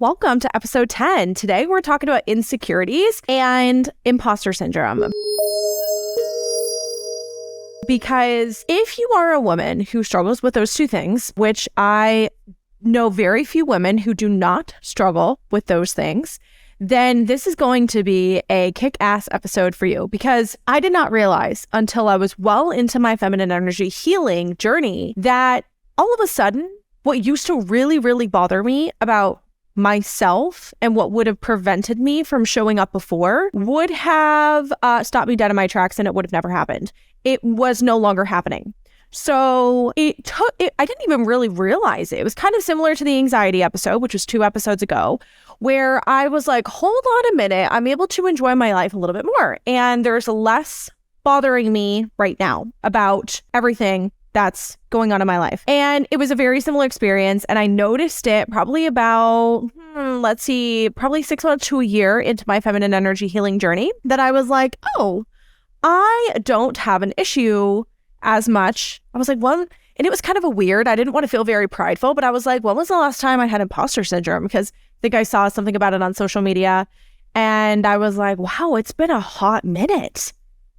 Welcome to episode 10. Today we're talking about insecurities and imposter syndrome. Because if you are a woman who struggles with those two things, which I know very few women who do not struggle with those things, then this is going to be a kick-ass episode for you, because I did not realize until I was well into my feminine energy healing journey that all of a sudden, what used to really, really bother me about myself and what would have prevented me from showing up before would have stopped me dead in my tracks, and it would have never happened. It was no longer happening. So I didn't even really realize it. It was kind of similar to the anxiety episode, which was 2 episodes ago, where I was like, hold on a minute, I'm able to enjoy my life a little bit more. And there's less bothering me right now about everything that's going on in my life. And it was a very similar experience. And I noticed it probably about, probably 6 months to a year into my feminine energy healing journey, that I was like, oh, I don't have an issue as much. I was like, well, and it was kind of a weird, I didn't want to feel very prideful, but I was like, when was the last time I had imposter syndrome? Because I think I saw something about it on social media. And I was like, wow, it's been a hot minute.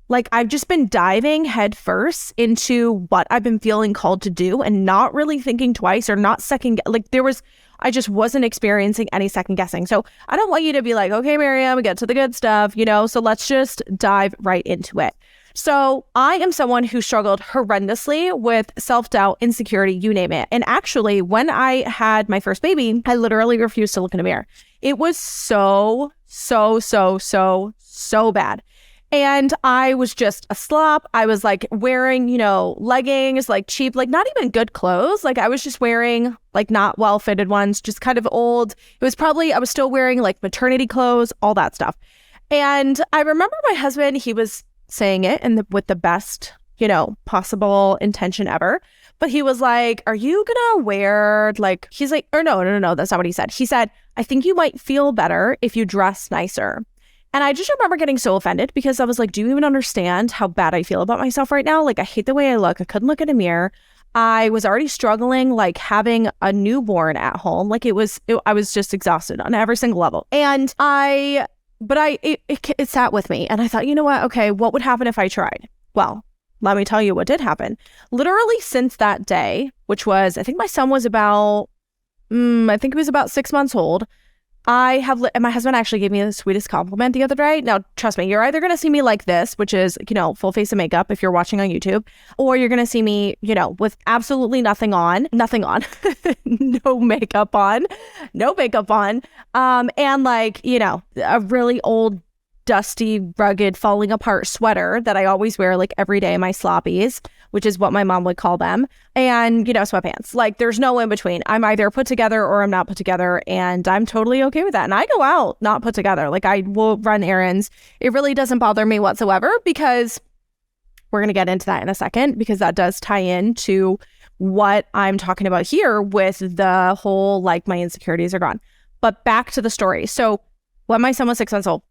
Like, I've just been diving headfirst into what I've been feeling called to do and not really thinking twice or not I just wasn't experiencing any second guessing. So I don't want you to be like, okay, Miriam, get to the good stuff, so let's just dive right into it. So I am someone who struggled horrendously with self-doubt, insecurity, you name it. And actually, when I had my first baby, I literally refused to look in a mirror. It was so bad. And I was just a slop. I was like wearing, leggings, like cheap, like not even good clothes. Like I was just wearing like not well-fitted ones, just kind of old. I was still wearing like maternity clothes, all that stuff. And I remember my husband, he was saying it with the best, possible intention ever. But he was like, are you gonna wear he's like, or no, that's not what he said. He said, I think you might feel better if you dress nicer. And I just remember getting so offended because I was like, do you even understand how bad I feel about myself right now? Like, I hate the way I look. I couldn't look in a mirror. I was already struggling, like having a newborn at home. Like I was just exhausted on every single level. And it sat with me. And I thought, you know what? Okay, what would happen if I tried? Well, let me tell you what did happen. Literally since that day, which was, I think my son was about 6 months old. And my husband actually gave me the sweetest compliment the other day. Now, trust me, you're either going to see me like this, which is, full face of makeup if you're watching on YouTube, or you're going to see me, with absolutely nothing on, no makeup on, and a really old, dusty, rugged, falling apart sweater that I always wear like every day, my sloppies, which is what my mom would call them, and, sweatpants. Like, there's no in between. I'm either put together or I'm not put together, and I'm totally okay with that. And I go out not put together. Like, I will run errands. It really doesn't bother me whatsoever, because we're going to get into that in a second, because that does tie into what I'm talking about here with the whole, like, my insecurities are gone. But back to the story. So when my son was 6 months old,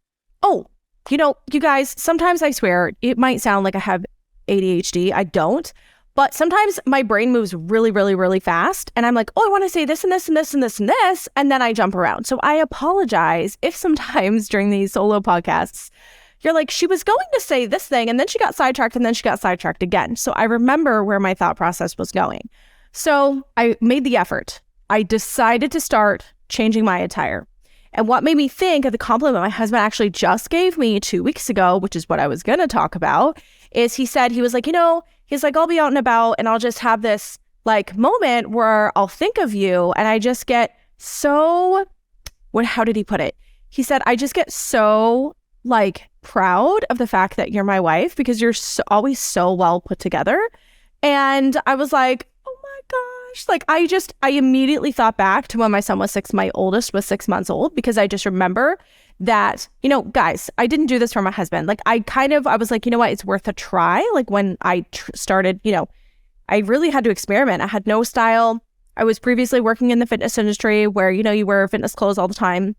you guys, sometimes I swear it might sound like I have ADHD. I don't. But sometimes my brain moves really, really, really fast. And I'm like, oh, I want to say this and this and this and this and this. And then I jump around. So I apologize if sometimes during these solo podcasts, you're like, she was going to say this thing and then she got sidetracked and then she got sidetracked again. So I remember where my thought process was going. So I made the effort. I decided to start changing my attire. And what made me think of the compliment my husband actually just gave me 2 weeks ago, which is what I was going to talk about, is he was like, I'll be out and about and I'll just have this like moment where I'll think of you. And I just get so, how did he put it? He said, I just get so like proud of the fact that you're my wife, because you're always so well put together. And I was like, oh my gosh. Like, I immediately thought back to when my son was 6, my oldest was 6 months old, because I just remember that, guys, I didn't do this for my husband. Like, I was like, you know what, it's worth a try. Like, when I started, I really had to experiment. I had no style. I was previously working in the fitness industry where, you wear fitness clothes all the time.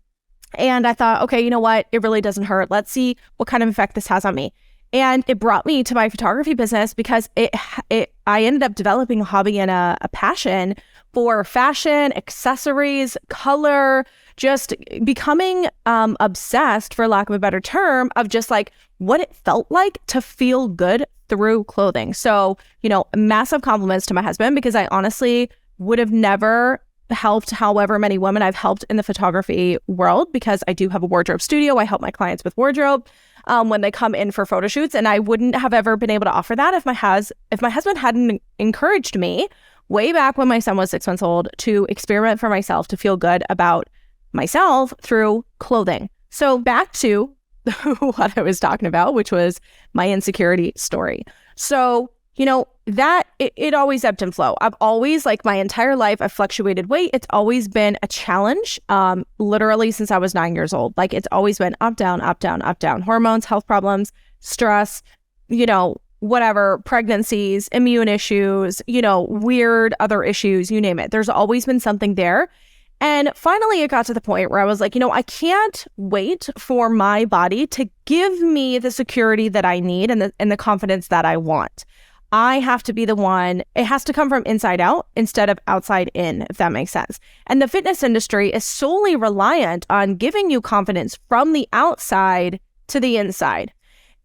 And I thought, okay, you know what, it really doesn't hurt. Let's see what kind of effect this has on me. And it brought me to my photography business, because I ended up developing a hobby and a passion for fashion, accessories, color, just becoming obsessed, for lack of a better term, of just like what it felt like to feel good through clothing. So, massive compliments to my husband, because I honestly would have never helped however many women I've helped in the photography world, because I do have a wardrobe studio. I help my clients with wardrobe when they come in for photo shoots, and I wouldn't have ever been able to offer that if my husband hadn't encouraged me way back when my son was 6 months old to experiment for myself, to feel good about myself through clothing. So back to what I was talking about, which was my insecurity story. So, that it always ebbed and flowed. I've always, like my entire life, I've fluctuated weight. It's always been a challenge, literally since I was 9 years old. Like it's always been up, down, up, down, up, down. Hormones, health problems, stress, whatever, pregnancies, immune issues, weird other issues, you name it. There's always been something there. And finally, it got to the point where I was like, I can't wait for my body to give me the security that I need and the confidence that I want. I have to be the one. It has to come from inside out instead of outside in, if that makes sense. And the fitness industry is solely reliant on giving you confidence from the outside to the inside.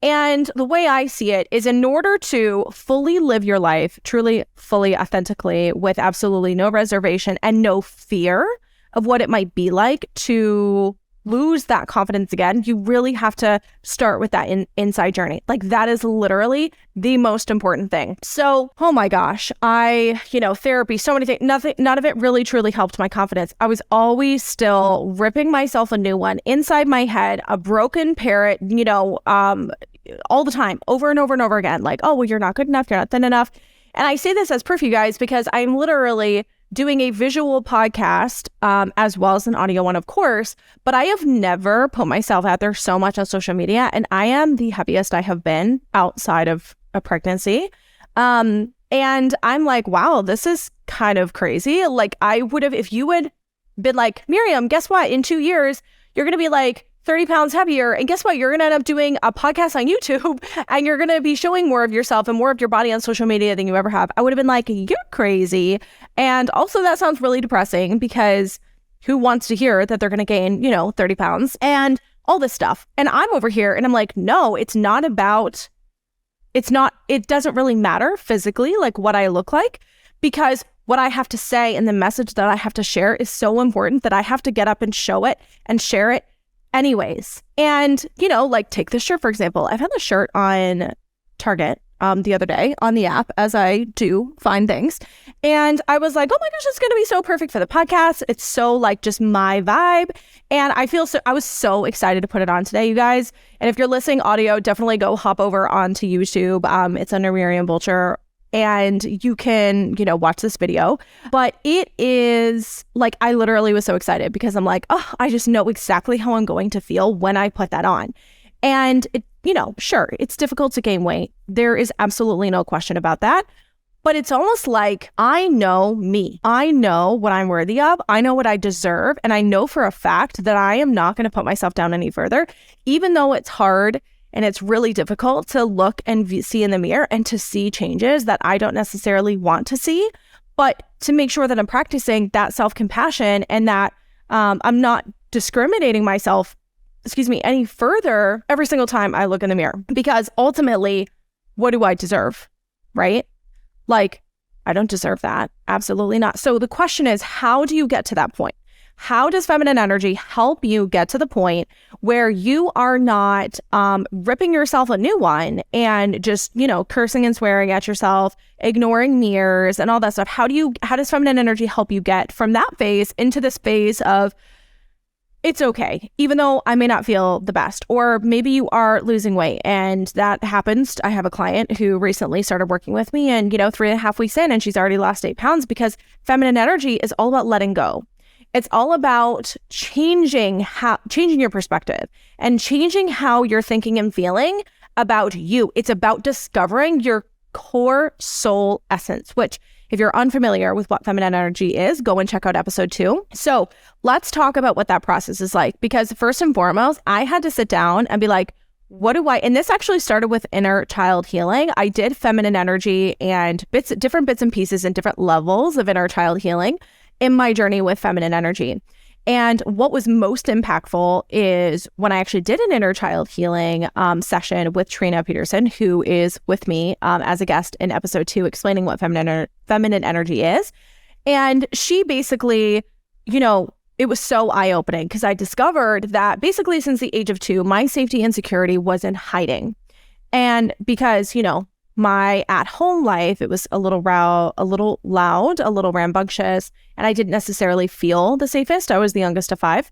And the way I see it is, in order to fully live your life, truly, fully, authentically, with absolutely no reservation and no fear of what it might be like to lose that confidence again, you really have to start with that inside journey. Like that is literally the most important thing. So, oh my gosh, therapy, so many things, none of it really truly helped my confidence. I was always still ripping myself a new one inside my head, a broken parrot, all the time, over and over and over again. Like, oh, well, you're not good enough. You're not thin enough. And I say this as proof, you guys, because I'm literally doing a visual podcast as well as an audio one, of course, but I have never put myself out there so much on social media, and I am the heaviest I have been outside of a pregnancy. And I'm like, wow, this is kind of crazy. Like I would have, if you had been like, Miriam, guess what? In 2 years, you're going to be like 30 pounds heavier. And guess what? You're going to end up doing a podcast on YouTube and you're going to be showing more of yourself and more of your body on social media than you ever have. I would have been like, you're crazy. And also that sounds really depressing, because who wants to hear that they're going to gain, 30 pounds and all this stuff. And I'm over here and I'm like, no, it doesn't really matter physically, like what I look like, because what I have to say and the message that I have to share is so important that I have to get up and show it and share it anyways. And, like take this shirt, for example. I've had this shirt on Target the other day on the app, as I do find things. And I was like, oh my gosh, it's going to be so perfect for the podcast. It's so like just my vibe. And I was so excited to put it on today, you guys. And if you're listening audio, definitely go hop over onto YouTube. It's under Miriam Bolcher, and you can, watch this video. But it is like, I literally was so excited because I'm like, oh, I just know exactly how I'm going to feel when I put that on. And it, sure, it's difficult to gain weight. There is absolutely no question about that. But it's almost like I know me. I know what I'm worthy of. I know what I deserve. And I know for a fact that I am not going to put myself down any further, even though it's hard and it's really difficult to look and see in the mirror and to see changes that I don't necessarily want to see, but to make sure that I'm practicing that self-compassion and that I'm not discriminating myself, any further every single time I look in the mirror. Because ultimately, what do I deserve, right? Like, I don't deserve that. Absolutely not. So the question is, how do you get to that point? How does feminine energy help you get to the point where you are not ripping yourself a new one and just, cursing and swearing at yourself, ignoring mirrors and all that stuff? How does feminine energy help you get from that phase into this phase of, it's okay, even though I may not feel the best, or maybe you are losing weight, and that happens. I have a client who recently started working with me, and 3.5 weeks in, and she's already lost 8 pounds, because feminine energy is all about letting go. It's all about changing your perspective and changing how you're thinking and feeling about you. It's about discovering your core soul essence, which, if you're unfamiliar with what feminine energy is, go and check out episode 2. So let's talk about what that process is like, because first and foremost, I had to sit down and be like, and this actually started with inner child healing. I did feminine energy and different bits and pieces and different levels of inner child healing in my journey with feminine energy. And what was most impactful is when I actually did an inner child healing session with Trina Peterson, who is with me as a guest in episode 2, explaining what feminine energy is. And she basically, it was so eye-opening because I discovered that basically since the age of 2, my safety insecurity was in hiding. And because, my at-home life, it was a little loud, a little rambunctious, and I didn't necessarily feel the safest. I was the youngest of 5.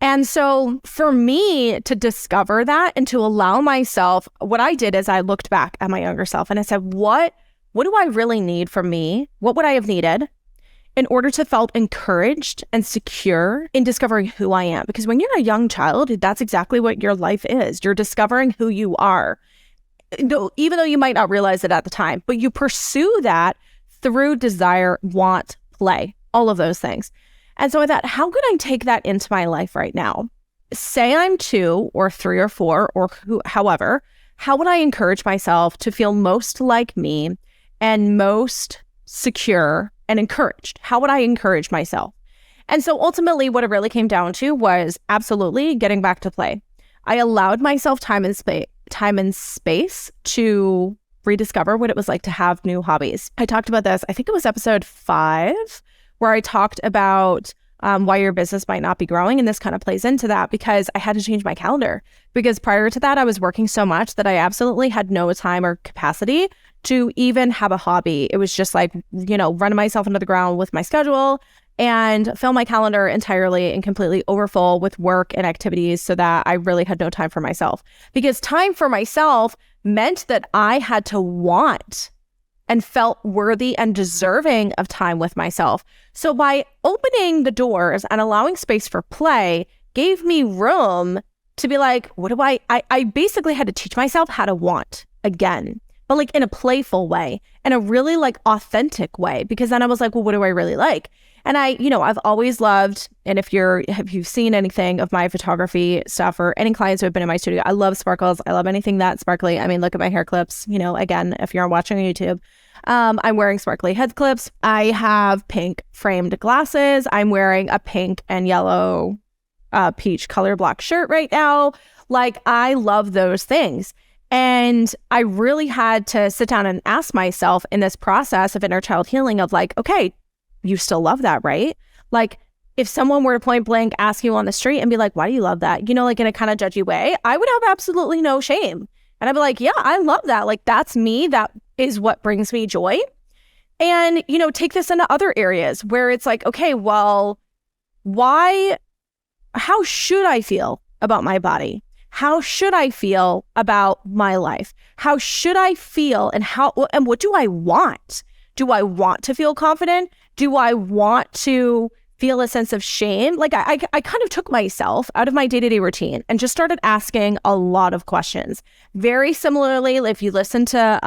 And so for me to discover that and to allow myself, what I did is I looked back at my younger self and I said, what do I really need from me? What would I have needed in order to felt encouraged and secure in discovering who I am? Because when you're a young child, that's exactly what your life is. You're discovering who you are. Even though you might not realize it at the time, but you pursue that through desire, want, play, all of those things. And so I thought, how could I take that into my life right now? Say I'm 2 or 3 or 4 or however, how would I encourage myself to feel most like me and most secure and encouraged? How would I encourage myself? And so ultimately what it really came down to was absolutely getting back to play. I allowed myself time and space to rediscover what it was like to have new hobbies. I talked about this, I think it was episode 5, where I talked about why your business might not be growing. And this kind of plays into that because I had to change my calendar. Because prior to that, I was working so much that I absolutely had no time or capacity to even have a hobby. It was just like, running myself into the ground with my schedule and fill my calendar entirely and completely overfull with work and activities so that I really had no time for myself. Because time for myself meant that I had to want and felt worthy and deserving of time with myself. So by opening the doors and allowing space for play gave me room to be like, what do I basically had to teach myself how to want again, but like in a playful way, in a really like authentic way, because then I was like, well, what do I really like? And I've always loved, and if you've seen anything of my photography stuff or any clients who have been in my studio, I love sparkles. I love anything that's sparkly. I mean, look at my hair clips, again, if you're watching on YouTube, I'm wearing sparkly head clips. I have pink framed glasses. I'm wearing a pink and yellow peach color block shirt right now. Like, I love those things. And I really had to sit down and ask myself in this process of inner child healing of like, okay, you still love that, right? Like, if someone were to point blank ask you on the street and be like, why do you love that? Like in a kind of judgy way, I would have absolutely no shame. And I'd be like, yeah, I love that. Like, that's me. That is what brings me joy. And, take this into other areas where it's like, okay, well, how should I feel about my body? How should I feel about my life? How should I feel and what do I want? Do I want to feel confident? Do I want to feel a sense of shame? Like I kind of took myself out of my day-to-day routine and just started asking a lot of questions. Very similarly, if you listen to,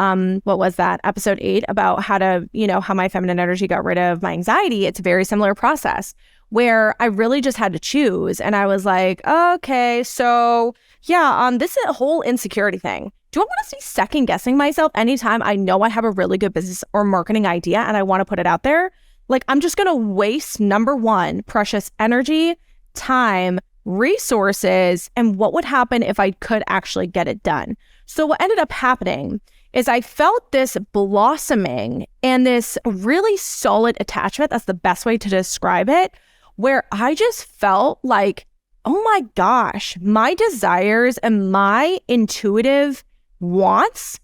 what was that, episode 8 about how my feminine energy got rid of my anxiety, it's a very similar process where I really just had to choose. And I was like, okay, so yeah, this is a whole insecurity thing. Do I want to be second guessing myself anytime I know I have a really good business or marketing idea and I want to put it out there? Like, I'm just going to waste, number one, precious energy, time, resources, and what would happen if I could actually get it done? So what ended up happening is I felt this blossoming and this really solid attachment, that's the best way to describe it, where I just felt like, oh my gosh, my desires and my intuitive wants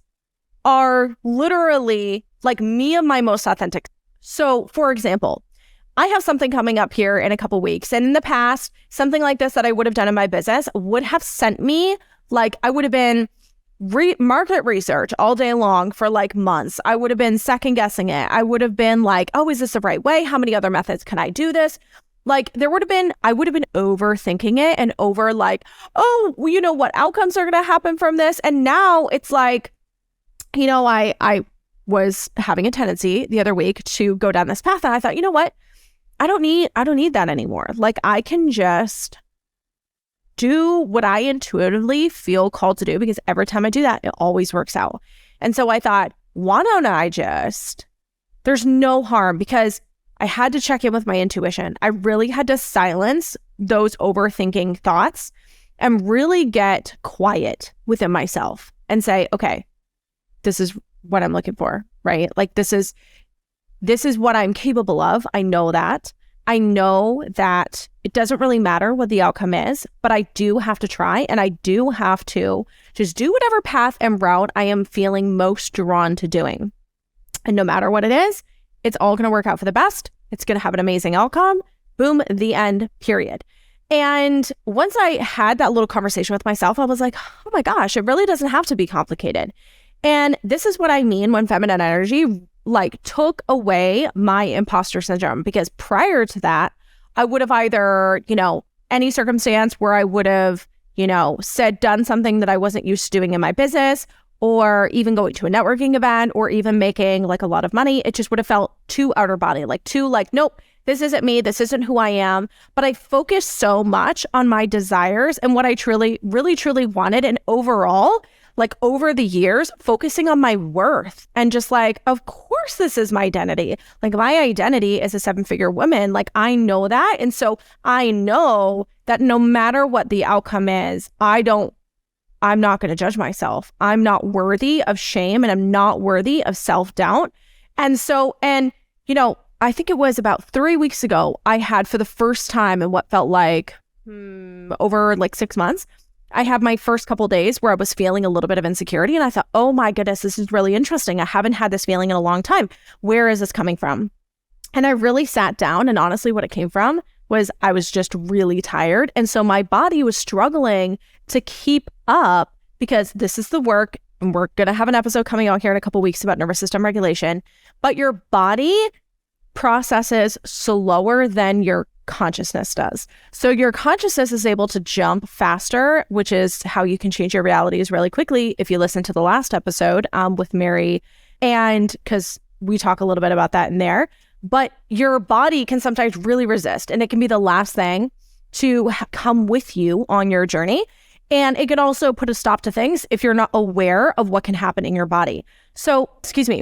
are literally like me and my most authentic. So for example, I have something coming up here in a couple weeks. And in the past, something like this that I would have done in my business would have sent me, like, I would have been market research all day long for like months. I would have been second guessing it. I would have been like, oh, is this the right way? How many other methods can I do this? Like, I would have been overthinking it and over like, oh, well, what outcomes are going to happen from this? And now it's like, I was having a tendency the other week to go down this path. And I thought, you know what? I don't need that anymore. Like, I can just do what I intuitively feel called to do, because every time I do that, it always works out. And so I thought, why don't I there's no harm, because I had to check in with my intuition. I really had to silence those overthinking thoughts and really get quiet within myself and say, okay, this is what I'm looking for, right? Like this is what I'm capable of. I know that. I know that it doesn't really matter what the outcome is, but I do have to try, and I do have to just do whatever path and route I am feeling most drawn to doing. And no matter what it is, it's all going to work out for the best. It's going to have an amazing outcome. Boom, the end, period. And once I had that little conversation with myself, I was like, oh my gosh, it really doesn't have to be complicated. And this is what I mean when feminine energy like took away my imposter syndrome, because prior to that, I would have either, any circumstance where I would have, done something that I wasn't used to doing in my business, or even going to a networking event, or even making like a lot of money. It just would have felt too outer body, nope, this isn't me. This isn't who I am. But I focused so much on my desires and what I really, truly wanted. And overall, like over the years, focusing on my worth and just like, of course, this is my identity. Like my identity is a 7-figure woman. Like I know that. And so I know that no matter what the outcome is, I'm not going to judge myself. I'm not worthy of shame, and I'm not worthy of self-doubt. And so, I think it was about 3 weeks ago, I had for the first time in what felt like over like 6 months, I had my first couple days where I was feeling a little bit of insecurity, and I thought, oh my goodness, this is really interesting. I haven't had this feeling in a long time. Where is this coming from? And I really sat down, and honestly, what it came from was I was just really tired. And so my body was struggling to keep up, because this is the work, and we're going to have an episode coming out here in a couple weeks about nervous system regulation, but your body processes slower than your consciousness does. So your consciousness is able to jump faster, which is how you can change your realities really quickly. If you listen to the last episode with Mary, and because we talk a little bit about that in there, but your body can sometimes really resist, and it can be the last thing to come with you on your journey. And it could also put a stop to things if you're not aware of what can happen in your body. So,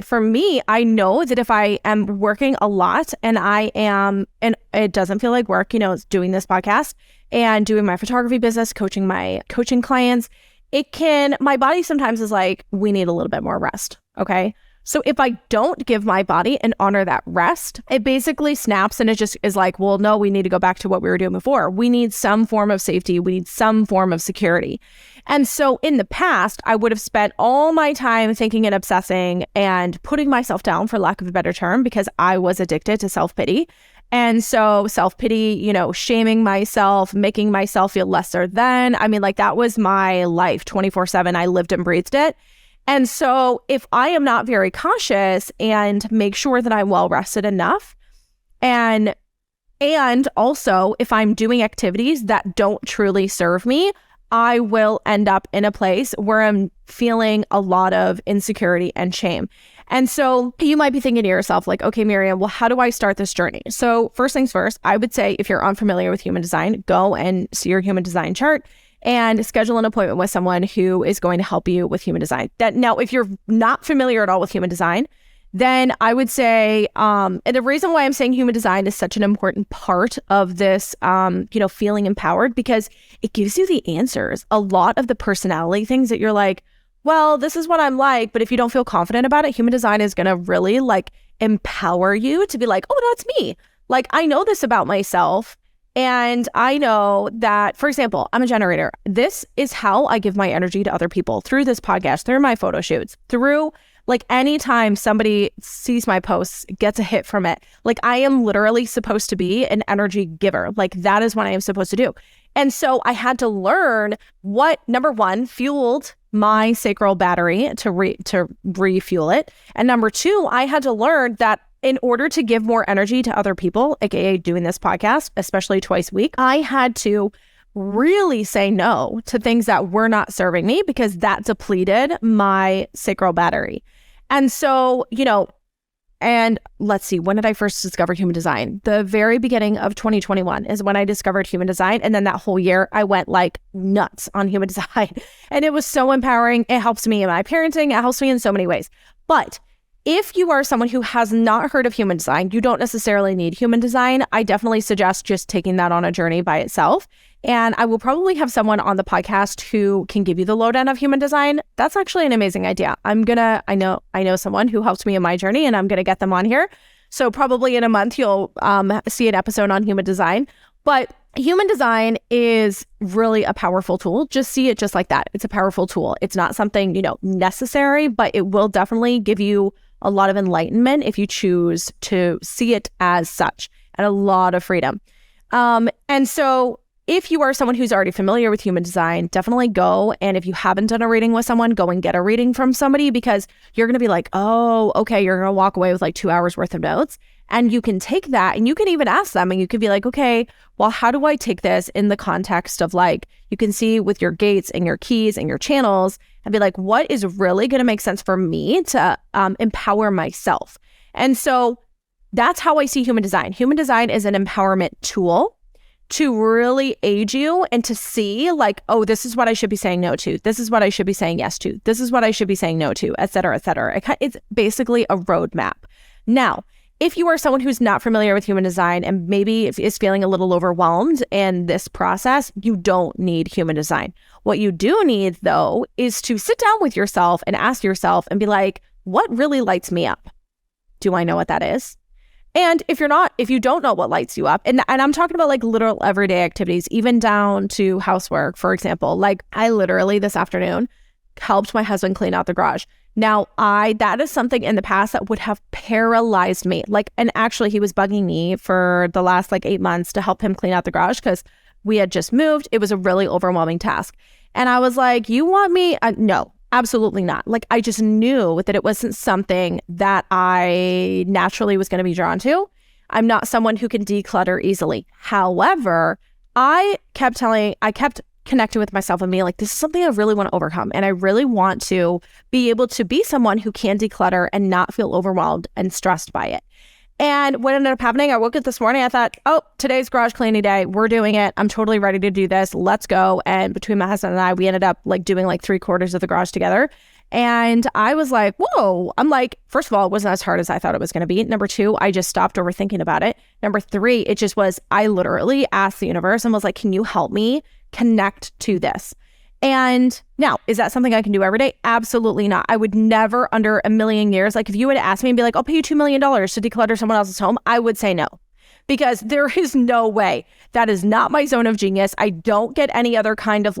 for me, I know that if I am working a lot and it doesn't feel like work, doing this podcast and doing my photography business, coaching my coaching clients, my body sometimes is like, we need a little bit more rest. Okay. So if I don't give my body and honor that rest, it basically snaps, and it just is like, well, no, we need to go back to what we were doing before. We need some form of safety. We need some form of security. And so in the past, I would have spent all my time thinking and obsessing and putting myself down, for lack of a better term, because I was addicted to self-pity. And so self-pity, shaming myself, making myself feel lesser than. That was my life 24/7. I lived and breathed it. And so if I am not very cautious and make sure that I'm well rested enough, and also if I'm doing activities that don't truly serve me, I will end up in a place where I'm feeling a lot of insecurity and shame. And so you might be thinking to yourself like, okay, Miriam, well, how do I start this journey? So first things first, I would say if you're unfamiliar with human design, go and see your human design chart and schedule an appointment with someone who is going to help you with human design. Now, if you're not familiar at all with human design, then I would say, and the reason why I'm saying human design is such an important part of this, feeling empowered, because it gives you the answers. A lot of the personality things that you're like, well, this is what I'm like, but if you don't feel confident about it, human design is going to really like empower you to be like, oh, that's me. Like, I know this about myself. And I know that, for example, I'm a generator. This is how I give my energy to other people, through this podcast, through my photo shoots, through like anytime somebody sees my posts, gets a hit from it. Like I am literally supposed to be an energy giver. Like that is what I am supposed to do. And so I had to learn what, number one, fueled my sacral battery to refuel it. And number two, I had to learn that in order to give more energy to other people, aka doing this podcast, especially twice a week, I had to really say no to things that were not serving me, because that depleted my sacral battery. And so, and let's see, when did I first discover human design? The very beginning of 2021 is when I discovered human design. And then that whole year I went like nuts on human design. And it was so empowering. It helps me in my parenting. It helps me in so many ways. But If you are someone who has not heard of human design, you don't necessarily need human design. I definitely suggest just taking that on a journey by itself. And I will probably have someone on the podcast who can give you the lowdown of human design. That's actually an amazing idea. I know someone who helps me in my journey, and I'm going to get them on here. So probably in a month, you'll see an episode on human design. But human design is really a powerful tool. Just see it just like that. It's a powerful tool. It's not something, necessary, but it will definitely give you a lot of enlightenment if you choose to see it as such, and a lot of freedom. And so if you are someone who's already familiar with human design, definitely go. And if you haven't done a reading with someone, go and get a reading from somebody, because you're going to be like, oh, okay, you're going to walk away with like 2 hours worth of notes. And you can take that and you can even ask them, and you could be like, okay, well, how do I take this in the context of like, you can see with your gates and your keys and your channels, and be like, what is really going to make sense for me to empower myself? And so that's how I see human design. Human design is an empowerment tool to really aid you and to see like, oh, this is what I should be saying no to. This is what I should be saying yes to. This is what I should be saying no to, et cetera, et cetera. It's basically a roadmap. Now, if you are someone who's not familiar with human design and maybe is feeling a little overwhelmed in this process, you don't need human design. What you do need, though, is to sit down with yourself and ask yourself and be like, what really lights me up? Do I know what that is? And if you don't know what lights you up, and I'm talking about like literal everyday activities, even down to housework, for example, like I literally this afternoon helped my husband clean out the garage. Now, that is something in the past that would have paralyzed me. And actually he was bugging me for the last 8 months to help him clean out the garage because we had just moved. It was a really overwhelming task. And I was like, you want me? No, absolutely not. I just knew that it wasn't something that I naturally was going to be drawn to. I'm not someone who can declutter easily. However, I kept connecting with myself and being like, this is something I really want to overcome. And I really want to be able to be someone who can declutter and not feel overwhelmed and stressed by it. And what ended up happening, I woke up this morning, I thought, oh, today's garage cleaning day. We're doing it. I'm totally ready to do this. Let's go. And between my husband and I, we ended up doing 3/4 of the garage together. And I was like, whoa. I'm like, first of all, it wasn't as hard as I thought it was going to be. Number 2, I just stopped overthinking about it. Number 3, it just was, I literally asked the universe and was like, can you help me connect to this? And now, is that something I can do every day? Absolutely not. I would never under a million years, if you would ask me and be like, I'll pay you $2 million to declutter someone else's home, I would say no. Because there is no way. That is not my zone of genius. I don't get any other kind of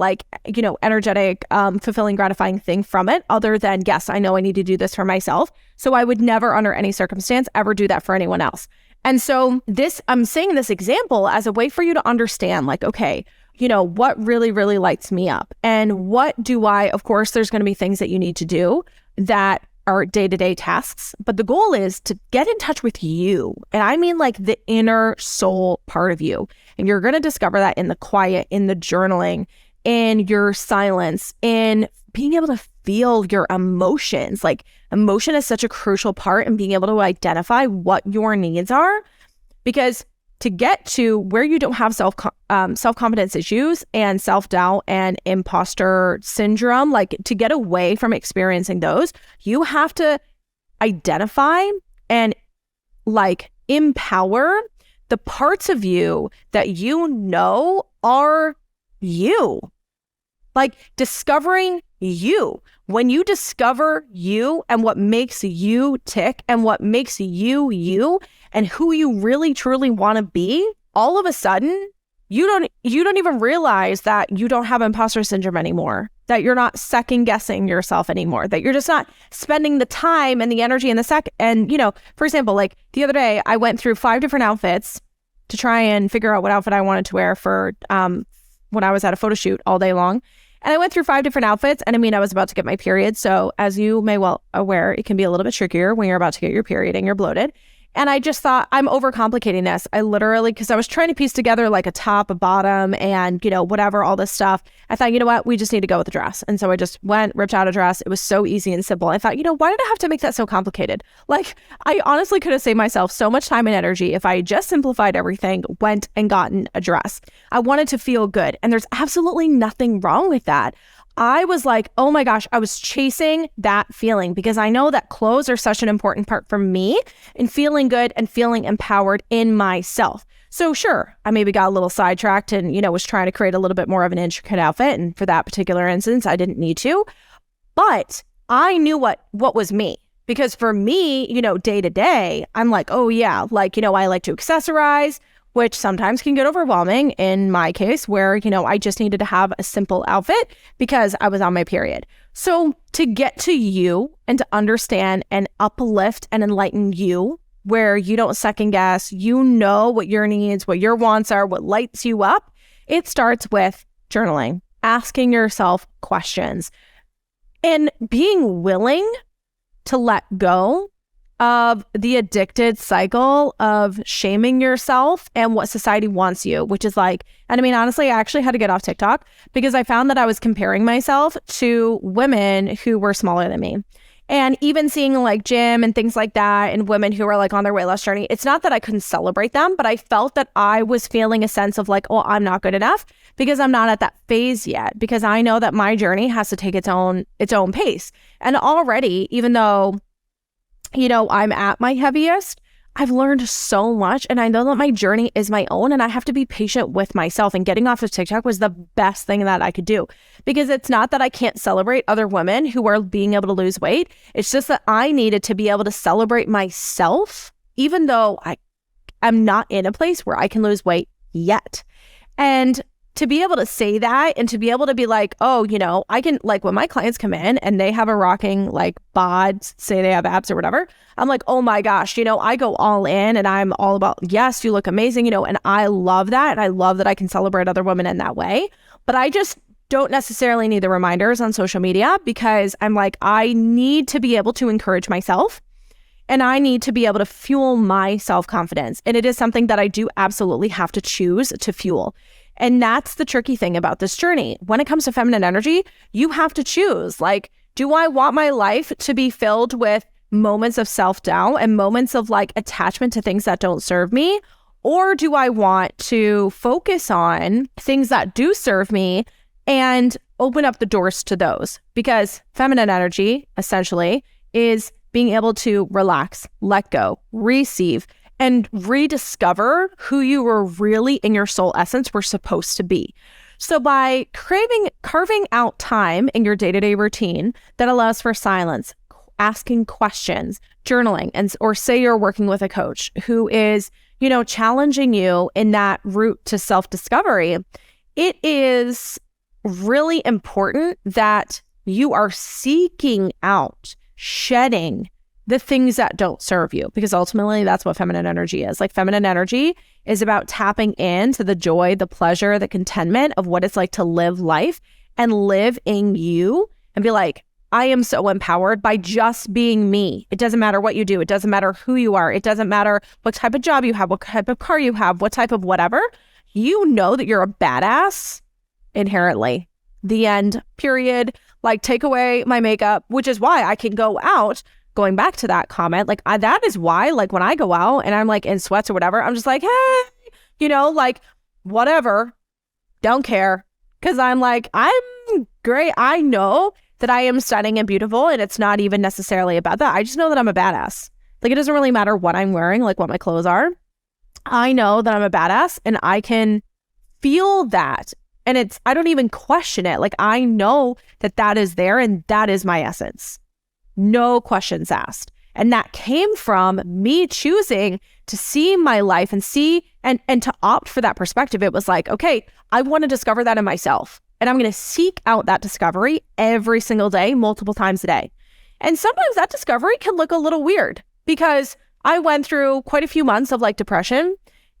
energetic, fulfilling, gratifying thing from it other than, yes, I know I need to do this for myself. So I would never under any circumstance ever do that for anyone else. And so I'm saying this example as a way for you to understand, okay, what really, really lights me up? And what do of course, there's going to be things that you need to do that are day-to-day tasks, but the goal is to get in touch with you. And I mean the inner soul part of you. And you're going to discover that in the quiet, in the journaling, in your silence, in being able to feel your emotions. Emotion is such a crucial part in being able to identify what your needs are, because to get to where you don't have self-confidence issues and self-doubt and imposter syndrome, to get away from experiencing those, you have to identify and empower the parts of you that are you. Discovering you. When you discover you and what makes you tick and what makes you you and who you really truly want to be, all of a sudden you don't even realize that you don't have imposter syndrome anymore, that you're not second guessing yourself anymore, that you're just not spending the time and the energy and for example, the other day I went through 5 different outfits to try and figure out what outfit I wanted to wear for when I was at a photo shoot all day long. And I went through 5 different outfits, and I was about to get my period. So as you may well aware, it can be a little bit trickier when you're about to get your period and you're bloated. And I just thought, I'm overcomplicating this. I literally, because I was trying to piece together a top, a bottom, and, whatever, all this stuff. I thought, you know what, we just need to go with the dress. And so I just ripped out a dress. It was so easy and simple. I thought, why did I have to make that so complicated? I honestly could have saved myself so much time and energy if I just simplified everything, went and gotten a dress. I wanted to feel good. And there's absolutely nothing wrong with that. I was like, oh my gosh, I was chasing that feeling because I know that clothes are such an important part for me in feeling good and feeling empowered in myself. So sure, I maybe got a little sidetracked and, was trying to create a little bit more of an intricate outfit. And for that particular instance, I didn't need to. But I knew what was me. Because for me, day to day, I'm like, oh yeah, like, I like to accessorize, which sometimes can get overwhelming in my case where, I just needed to have a simple outfit because I was on my period. So to get to you and to understand and uplift and enlighten you where you don't second guess, what your needs, what your wants are, what lights you up, it starts with journaling, asking yourself questions, and being willing to let go of the addicted cycle of shaming yourself and what society wants you, which is like, and I mean, honestly, I actually had to get off TikTok because I found that I was comparing myself to women who were smaller than me. And even seeing like gym and things like that and women who are like on their weight loss journey, it's not that I couldn't celebrate them, but I felt that I was feeling a sense of like, oh, I'm not good enough because I'm not at that phase yet, because I know that my journey has to take its own pace. And already, even though, I'm at my heaviest, I've learned so much, and I know that my journey is my own, and I have to be patient with myself. And getting off of TikTok was the best thing that I could do, because it's not that I can't celebrate other women who are being able to lose weight. It's just that I needed to be able to celebrate myself, even though I'm not in a place where I can lose weight yet. And to be able to say that and to be able to be like, oh, I can, like when my clients come in and they have a rocking like bod, say they have abs or whatever, I'm like, oh my gosh, I go all in and I'm all about, yes, you look amazing, and I love that. And I love that I can celebrate other women in that way. But I just don't necessarily need the reminders on social media, because I'm like, I need to be able to encourage myself. And I need to be able to fuel my self-confidence. And it is something that I do absolutely have to choose to fuel. And that's the tricky thing about this journey. When it comes to feminine energy, you have to choose. Like, do I want my life to be filled with moments of self-doubt and moments of like attachment to things that don't serve me? Or do I want to focus on things that do serve me and open up the doors to those? Because feminine energy essentially is being able to relax, let go, receive, and rediscover who you were really in your soul essence were supposed to be. So by carving out time in your day-to-day routine that allows for silence, asking questions, journaling, or say you're working with a coach who is, challenging you in that route to self-discovery, it is really important that you are seeking out, shedding the things that don't serve you, because ultimately that's what feminine energy is. Like, feminine energy is about tapping into the joy, the pleasure, the contentment of what it's like to live life and live in you and be like, I am so empowered by just being me. It doesn't matter what you do. It doesn't matter who you are. It doesn't matter what type of job you have, what type of car you have, what type of whatever. You know that you're a badass inherently. The end, period. Like, take away my makeup, which is why I can go out. Going back to that comment, like that is why, like when I go out and I'm like in sweats or whatever, I'm just like, hey, like whatever, don't care. Cause I'm like, I'm great. I know that I am stunning and beautiful, and it's not even necessarily about that. I just know that I'm a badass. Like, it doesn't really matter what I'm wearing, like what my clothes are. I know that I'm a badass and I can feel that. And I don't even question it. Like, I know that that is there and that is my essence. No questions asked. And that came from me choosing to see my life and see and to opt for that perspective. It was like, okay, I want to discover that in myself. And I'm going to seek out that discovery every single day, multiple times a day. And sometimes that discovery can look a little weird, because I went through quite a few months of like depression.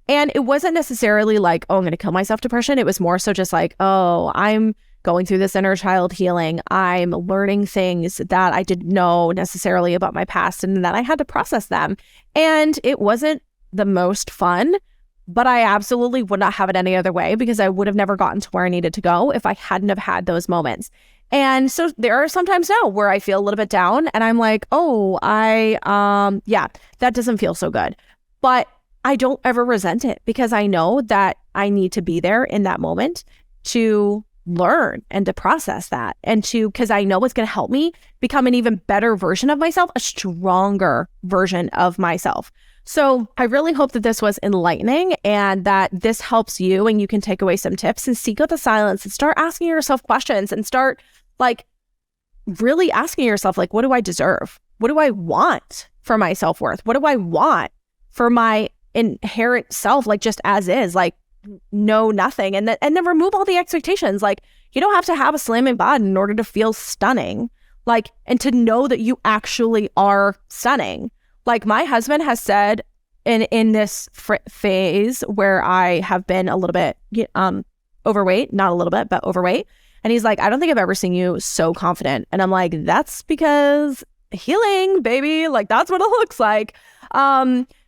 And it wasn't necessarily like, oh, I'm going to kill myself depression. It was more so just like, oh, I'm going through this inner child healing. I'm learning things that I didn't know necessarily about my past, and that I had to process them. And it wasn't the most fun, but I absolutely would not have it any other way, because I would have never gotten to where I needed to go if I hadn't have had those moments. And so there are sometimes now where I feel a little bit down and I'm like, oh, that doesn't feel so good. But I don't ever resent it, because I know that I need to be there in that moment to learn and to process that and because I know it's going to help me become an even better version of myself, a stronger version of myself. So I really hope that this was enlightening and that this helps you and you can take away some tips and seek out the silence and start asking yourself questions and start like really asking yourself, like, what do I deserve? What do I want for my self-worth? What do I want for my inherent self, like just as is, like know nothing, and then remove all the expectations. Like you don't have to have a slamming bod in order to feel stunning, like, and to know that you actually are stunning. Like my husband has said in this phase where I have been a little bit overweight, not a little bit, but overweight. And he's like, I don't think I've ever seen you so confident. And I'm like, that's because healing, baby. Like that's what it looks like.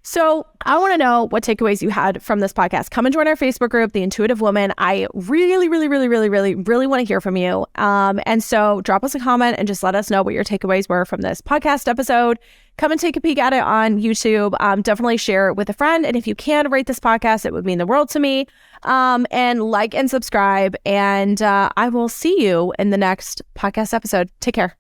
So I want to know what takeaways you had from this podcast. Come and join our Facebook group, The Intuitive Woman. I really, really, really, really, really, really want to hear from you. And so drop us a comment and just let us know what your takeaways were from this podcast episode. Come and take a peek at it on YouTube. Definitely share it with a friend. And if you can rate this podcast, it would mean the world to me. And like and subscribe. And I will see you in the next podcast episode. Take care.